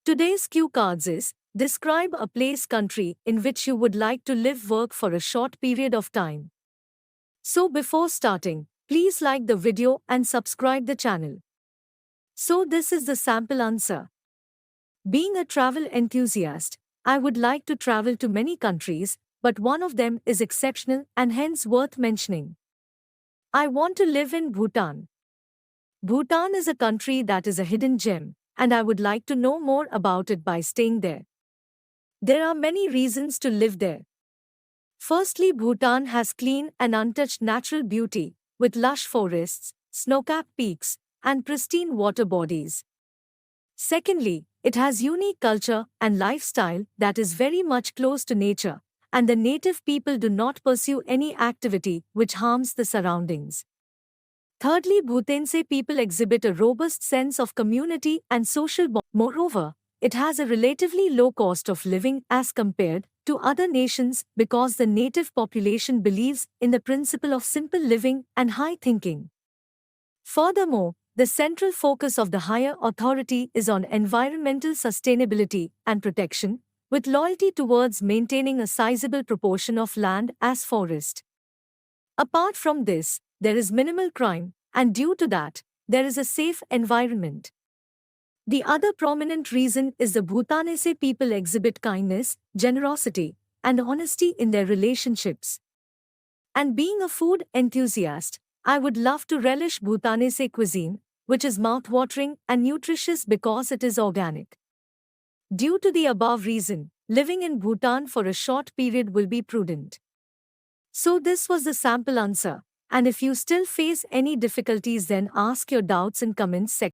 Today's cue cards is, describe a place country in which you would like to live work for a short period of time. So before starting, please like the video and subscribe the channel. So this is the sample answer. Being a travel enthusiast, I would like to travel to many countries, but one of them is exceptional and hence worth mentioning. I want to live in Bhutan. Bhutan is a country that is a hidden gem, and I would like to know more about it by staying there. There are many reasons to live there. Firstly, Bhutan has clean and untouched natural beauty, with lush forests, snow-capped peaks, and pristine water bodies. Secondly, it has unique culture and lifestyle that is very much close to nature, and the native people do not pursue any activity which harms the surroundings. Thirdly, Bhutanese people exhibit a robust sense of community and social bond. Moreover, it has a relatively low cost of living as compared to other nations because the native population believes in the principle of simple living and high thinking. Furthermore, the central focus of the higher authority is on environmental sustainability and protection, with loyalty towards maintaining a sizable proportion of land as forest. Apart from this, there is minimal crime, and due to that, there is a safe environment. The other prominent reason is the Bhutanese people exhibit kindness, generosity, and honesty in their relationships. And being a food enthusiast, I would love to relish Bhutanese cuisine, which is mouth-watering and nutritious because it is organic. Due to the above reason, living in Bhutan for a short period will be prudent. So this was the sample answer, and if you still face any difficulties then ask your doubts in comments section.